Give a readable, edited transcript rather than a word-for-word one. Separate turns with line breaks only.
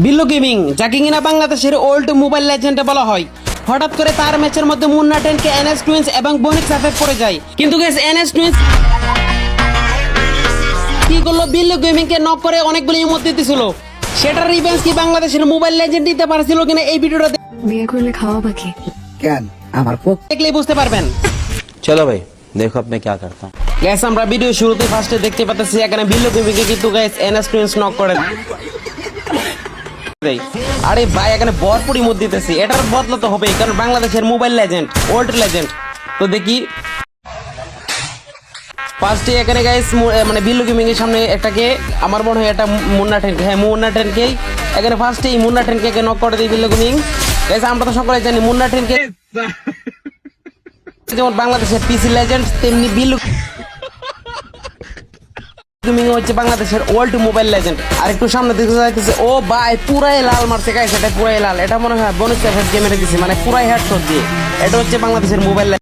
Billu gaming, যাকে কিনা বাংলাদেশের ওল্ড মোবাইল লেজেন্ড বলা হয়, হঠাৎ করে তার ম্যাচের মধ্যে মুন্না টেনকে এনএস টুইন্স এবং বনিক্স এফেক্ট পড়ে যায়। কিন্তু গাইস এনএস টুইন্স কি করলো, বিল্লু গেমিং কে নক করে অনেকগুলো ইমোট দিতেছিল। সেটার রিভেঞ্জ কি বাংলাদেশের মোবাইল লেজেন্ড দিতে পারছিল কিনা এই ভিডিওটা
বিয়ে করলে খাওয়া বাকি
কেন আমার পক্ষ
দেখলেই বুঝতে পারবেন।
चलो भाई देखो अब मैं क्या करता हूँ।
গাইস আমরা ভিডিও শুরুতে ফার্স্টে দেখতে পাচ্ছি এখানে বিল্লু গেমিং কে কিন্তু গাইস এনএস টুইন্স নক করে দেয়। আরে ভাই এখানে ভরপুর ইমোট দিতেছি, এটার বদলা তো হবেই, কারণ বাংলাদেশের মোবাইল লেজেন্ড, ওল্ড লেজেন্ড। তো দেখি ফার্স্টে এখানে গাইস মানে বিল্লু গেমিং এর সামনে একটাকে, আমার মনে হয় এটা মুন্না টেন, হ্যাঁ মুন্না টেনকেই এখানে ফার্স্টে এই মুন্না টেনকে নক করে দেয় বিল্লু গেমিং। গাইস আমরা তো সকলে জানি মুন্না টেনকে যেমন বাংলাদেশের পিসি লেজেন্ড, তেমনি বিল্লু গেমিং হচ্ছে বাংলাদেশের ওল্ড মোবাইল লেজেন্ড। আর একটু সামনে দিকে যাইতেছে, ও ভাই পুরাই লাল মারছে গাইস, এটা পুরাই লাল, এটা মনে হয় বনিক্স এফেক্ট গেমে দিছে, মানে পুরাই হেডশট দিয়ে। এটা হচ্ছে বাংলাদেশের মোবাইল